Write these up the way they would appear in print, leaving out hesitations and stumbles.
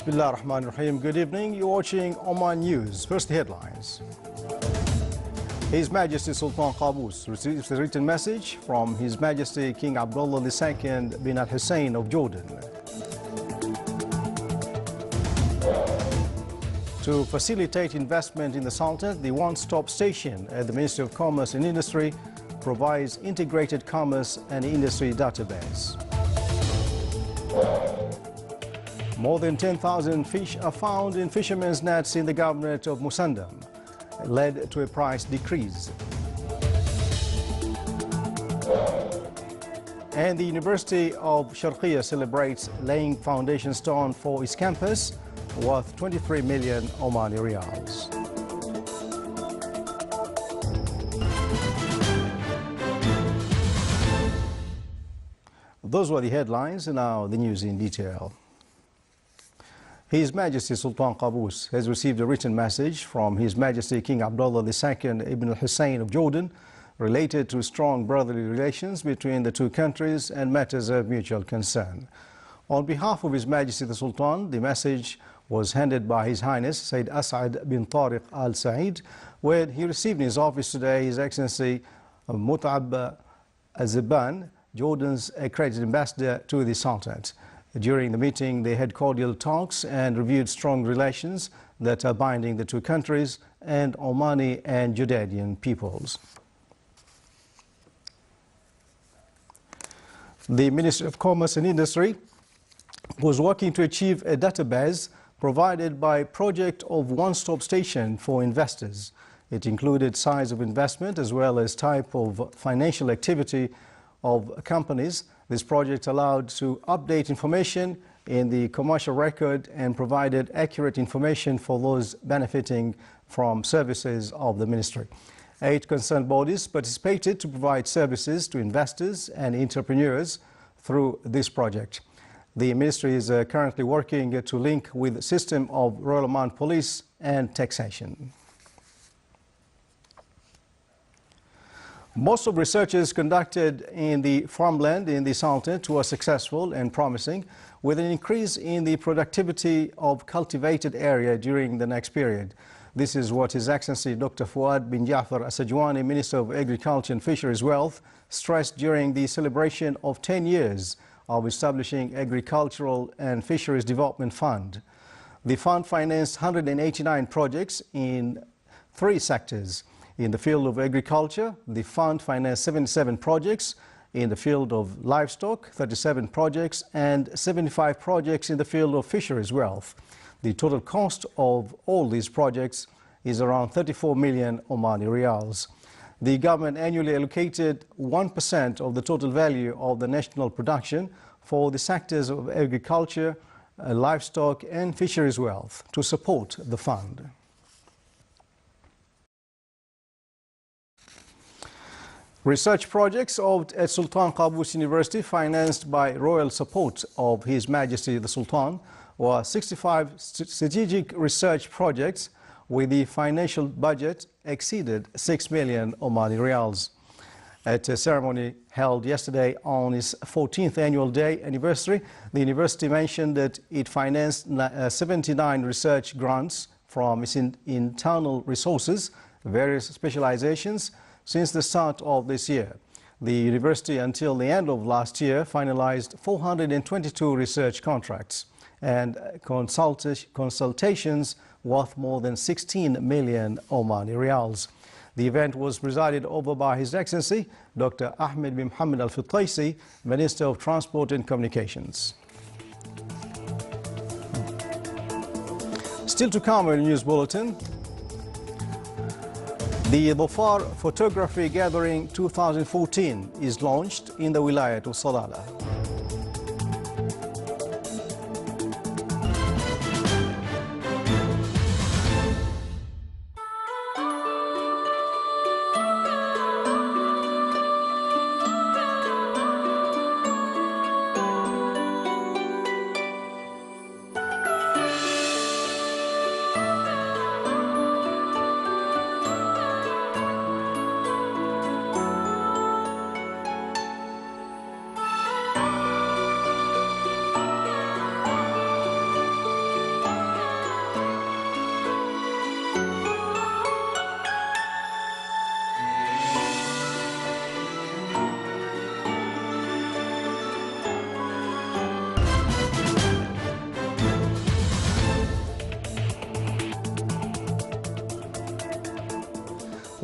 Bismillah ar-Rahman ar-Rahim. Good evening. You're watching Oman News. First, the headlines. His Majesty Sultan Qaboos receives a written message from His Majesty King Abdullah II bin al-Hussein of Jordan. To facilitate investment in the Sultanate, the one-stop station at the Ministry of Commerce and Industry provides integrated commerce and industry database. More than 10,000 fish are found in fishermen's nets in the governorate of Musandam, led to a price decrease. And the University of Sharqiya celebrates laying foundation stone for its campus worth 23 million Omani riyals. Those were the headlines, and now the news in detail. His Majesty Sultan Qaboos has received a written message from His Majesty King Abdullah II ibn al-Hussein of Jordan related to strong brotherly relations between the two countries and matters of mutual concern. On behalf of His Majesty the Sultan, the message was handed by His Highness Sayyid As'ad bin Tariq Al Said, where he received in his office today His Excellency Mut'ab Aziban, Jordan's accredited ambassador to the Sultanate. During the meeting, they had cordial talks and reviewed strong relations that are binding the two countries and Omani and Jordanian peoples. The Ministry of Commerce and Industry was working to achieve a database provided by project of one-stop station for investors. It included size of investment as well as type of financial activity of companies. This project allowed to update information in the commercial record and provided accurate information for those benefiting from services of the ministry. 8 concerned bodies participated to provide services to investors and entrepreneurs through this project. The ministry is currently working to link with the system of Royal Oman Police and taxation. Most of researches conducted in the farmland in the Sultanate were successful and promising, with an increase in the productivity of cultivated area during the next period. This is what His Excellency Dr. Fuad bin Jafar Asajwani, Minister of Agriculture and Fisheries Wealth, stressed during the celebration of 10 years of establishing Agricultural and Fisheries Development Fund. The fund financed 189 projects in 3 sectors. In the field of agriculture, the fund financed 77 projects. In the field of livestock, 37 projects, and 75 projects in the field of fisheries wealth. The total cost of all these projects is around 34 million Omani riyals. The government annually allocated 1% of the total value of the national production for the sectors of agriculture, livestock, and fisheries wealth to support the fund. Research projects at Sultan Qaboos University, financed by royal support of His Majesty the Sultan, were 65 strategic research projects with the financial budget exceeded 6 million Omani riyals. At a ceremony held yesterday on its 14th annual day anniversary, the university mentioned that it financed 79 research grants from its internal resources, various specializations, since the start of this year. The university, until the end of last year, finalized 422 research contracts and consultations worth more than 16 million Omani riyals. The event was presided over by His Excellency Dr. Ahmed bin Mohammed Al-Fitaisi, Minister of Transport and Communications. Still to come in the news bulletin, the Dhofar Photography Gathering 2014 is launched in the Wilayat of Salalah.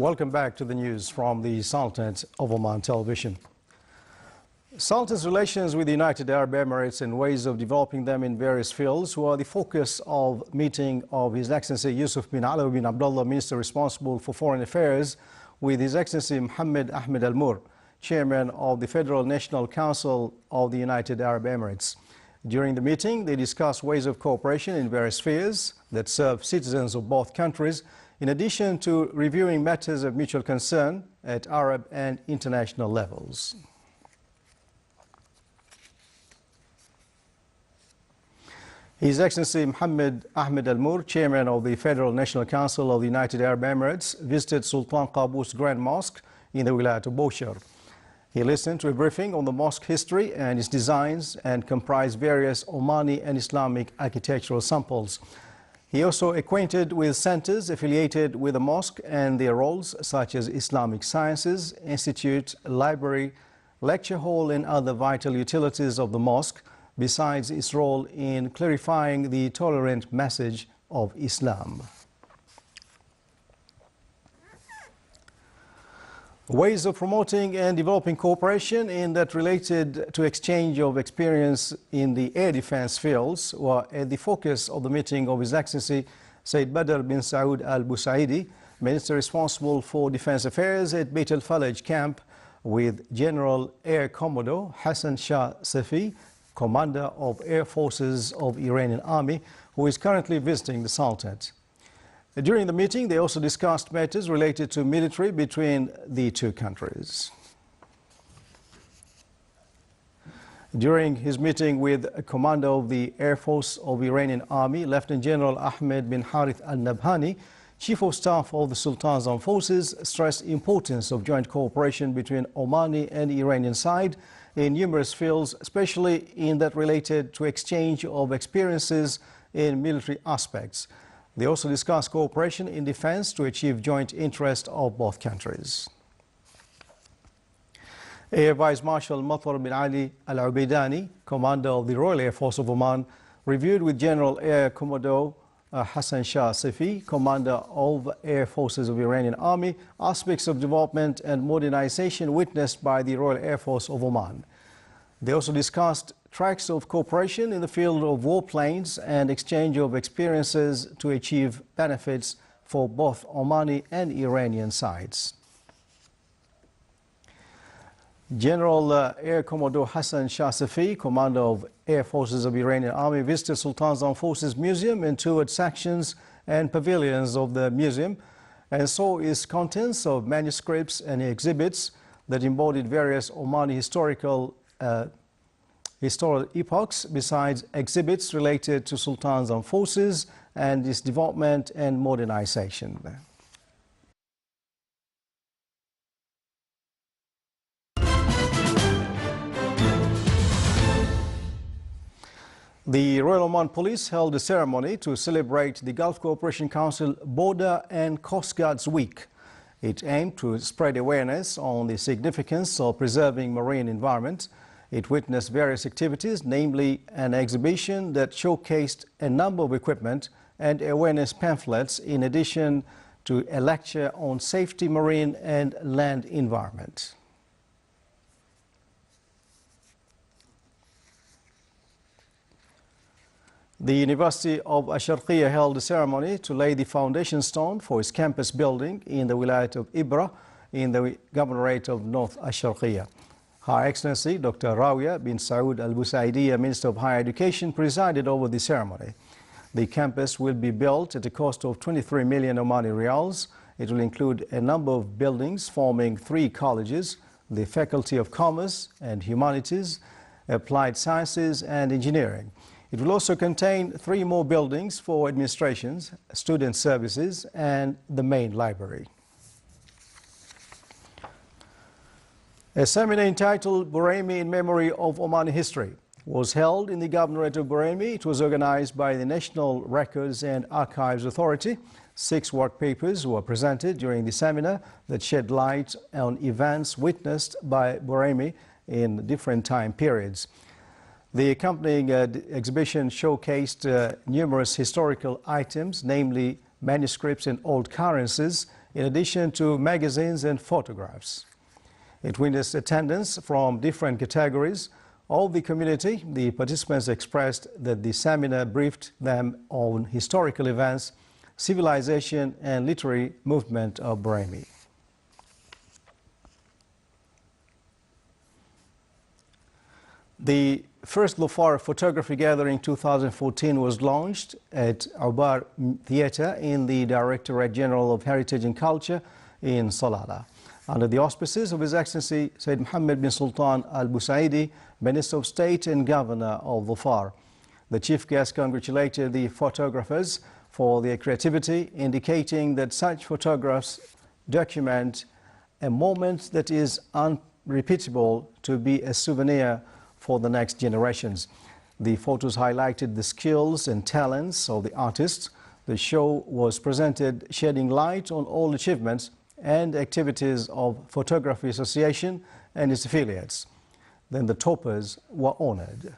Welcome back to the news from the Sultanate of Oman Television. Sultan's relations with the United Arab Emirates and ways of developing them in various fields were the focus of meeting of His Excellency Yusuf bin Alawi bin Abdullah, Minister responsible for Foreign Affairs, with His Excellency Mohammed Ahmed Al-Mur, Chairman of the Federal National Council of the United Arab Emirates. During the meeting, they discussed ways of cooperation in various spheres that serve citizens of both countries, in addition to reviewing matters of mutual concern at Arab and international levels. His Excellency Mohammed Ahmed Al-Mur, Chairman of the Federal National Council of the United Arab Emirates, visited Sultan Qaboos Grand Mosque in the Wilayat of Bushehr. He listened to a briefing on the mosque history and its designs and comprised various Omani and Islamic architectural samples. He also acquainted with centers affiliated with the mosque and their roles, such as Islamic Sciences Institute, library, lecture hall and other vital utilities of the mosque, besides its role in clarifying the tolerant message of Islam. Ways of promoting and developing cooperation in that related to exchange of experience in the air defense fields were at the focus of the meeting of His Excellency Sayyid Badr bin Saud Al Busaidi, Minister responsible for Defense Affairs at Beit al-Falaj camp, with General Air Commodore Hassan Shah Safi, Commander of Air Forces of Iranian Army, who is currently visiting the Sultanate. During the meeting, they also discussed matters related to military between the two countries. During his meeting with a commander of the Air Force of Iranian Army, Lieutenant General Ahmed bin Harith al-Nabhani, Chief of Staff of the Sultan's Armed Forces, stressed the importance of joint cooperation between Omani and Iranian side in numerous fields, especially in that related to exchange of experiences in military aspects. They also discussed cooperation in defense to achieve joint interest of both countries. Air Vice Marshal Matar bin Ali Al-Ubaidani, Commander of the Royal Air Force of Oman, reviewed with General Air Commodore Hassan Shah Safi, Commander of Air Forces of Iranian Army, aspects of development and modernization witnessed by the Royal Air Force of Oman. They also discussed tracks of cooperation in the field of warplanes and exchange of experiences to achieve benefits for both Omani and Iranian sides. General Air Commodore Hassan Shah Safi, Commander of Air Forces of Iranian Army, visited Sultan's Armed Forces Museum and toured sections and pavilions of the museum and saw its contents of manuscripts and exhibits that embodied various Omani historical epochs, besides exhibits related to Sultan's Armed Forces and its development and modernization. The Royal Oman Police held a ceremony to celebrate the Gulf Cooperation Council Border and Coast Guards Week. It aimed to spread awareness on the significance of preserving marine environment. It witnessed various activities, namely an exhibition that showcased a number of equipment and awareness pamphlets, in addition to a lecture on safety, marine and land environment. The University of Asharqiya held a ceremony to lay the foundation stone for its campus building in the Wilayat of Ibra in the Governorate of North Asharqiya. Her Excellency Dr. Rawiya bin Saud Al Busaidiya, Minister of Higher Education, presided over the ceremony. The campus will be built at a cost of 23 million Omani Riyals. It will include a number of buildings forming 3 colleges, the Faculty of Commerce and Humanities, Applied Sciences and Engineering. It will also contain 3 more buildings for administrations, student services and the main library. A seminar entitled Buraymi in Memory of Omani History was held in the Governorate of Buraymi. It was organized by the National Records and Archives Authority. 6 work papers were presented during the seminar that shed light on events witnessed by Buraymi in different time periods. The accompanying exhibition showcased numerous historical items, namely manuscripts and old currencies, in addition to magazines and photographs. It witnessed attendance from different categories of the community. The participants expressed that the seminar briefed them on historical events, civilization and literary movement of Brahmi. The first Dhofar photography gathering 2014 was launched at Ubar Theatre in the Directorate General of Heritage and Culture in Salalah, under the auspices of His Excellency Sayyid Mohammed bin Sultan Al Busaidi, Minister of State and Governor of Dhofar. The chief guest congratulated the photographers for their creativity, indicating that such photographs document a moment that is unrepeatable to be a souvenir for the next generations. The photos highlighted the skills and talents of the artists. The show was presented shedding light on all achievements and activities of Photography Association and its affiliates. Then the toppers were honored.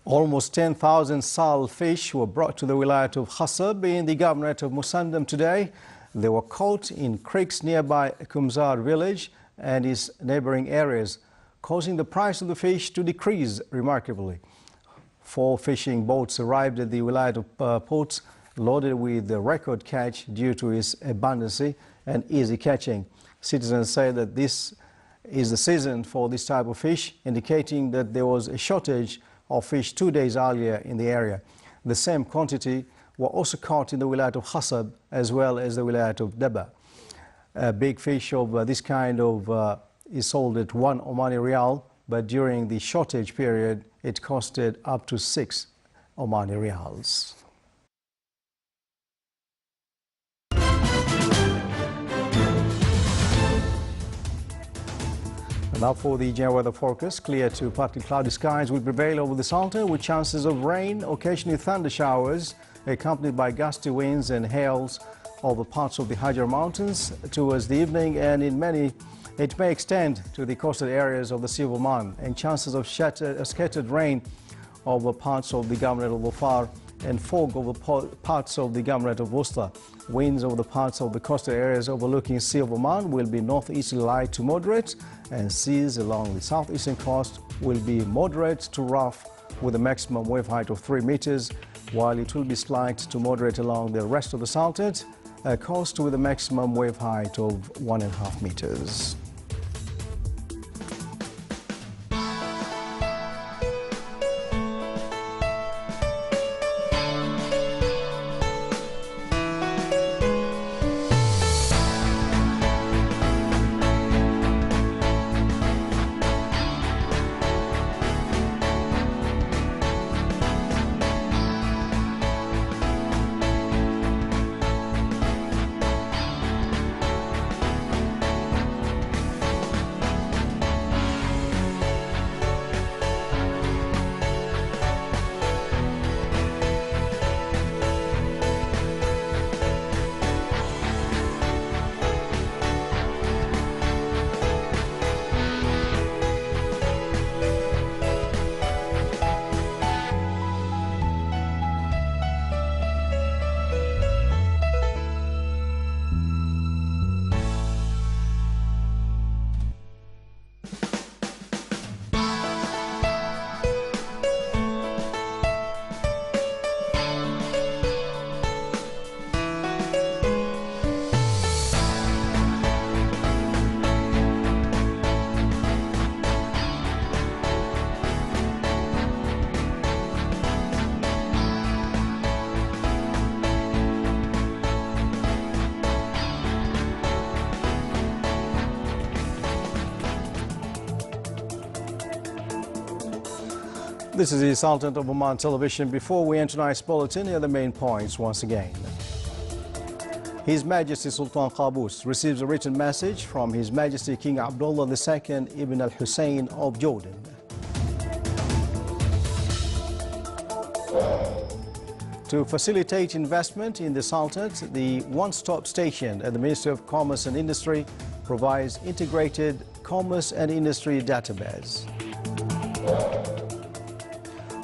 Almost 10,000 sal fish were brought to the Wilayat of Khasab in the Governorate of Musandam today. They were caught in creeks nearby Kumzar village and its neighboring areas, causing the price of the fish to decrease remarkably. 4 fishing boats arrived at the Wilayat of ports loaded with the record catch due to its abundancy and easy catching. Citizens say that this is the season for this type of fish, indicating that there was a shortage of fish 2 days earlier in the area. The same quantity were also caught in the Wilayat of Khasab as well as the Wilayat of Daba. A big fish of this kind of is sold at 1 Omani Rial, but during the shortage period it costed up to 6 Omani Rials. Now for the general weather forecast. Clear to partly cloudy skies will prevail over the Sultan, with chances of rain, occasionally thunder showers, accompanied by gusty winds and hails over parts of the Hajar Mountains towards the evening, and it may extend to the coastal areas of the Sea of Oman, and chances of scattered rain over parts of the Governorate of Dhofar and fog over parts of the Governorate of Wusta. Winds over the parts of the coastal areas overlooking Sea of Oman will be northeasterly light to moderate, and seas along the southeastern coast will be moderate to rough with a maximum wave height of 3 meters, while it will be slight to moderate along the rest of the Sultan coast with a maximum wave height of 1.5 meters. This is the Sultan of Oman Television. Before we enter tonight's bulletin, here are the main points once again. His Majesty Sultan Qaboos receives a written message from His Majesty King Abdullah II Ibn al-Hussein of Jordan. To facilitate investment in the Sultanate, the one-stop station at the Ministry of Commerce and Industry provides integrated commerce and industry database.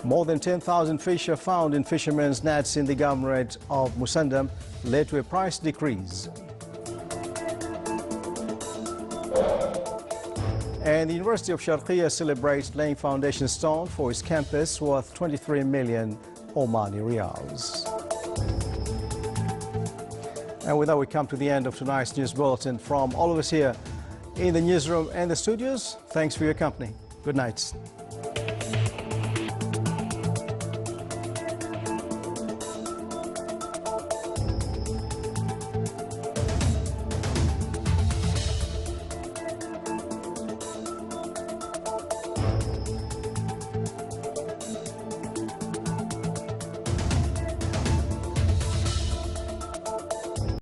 More than 10,000 fish are found in fishermen's nets in the governorate of Musandam, led to a price decrease. And the University of Sharqiya celebrates laying foundation stone for its campus worth 23 million Omani Riyals. And with that, we come to the end of tonight's news bulletin. From all of us here in the newsroom and the studios, thanks for your company. Good night.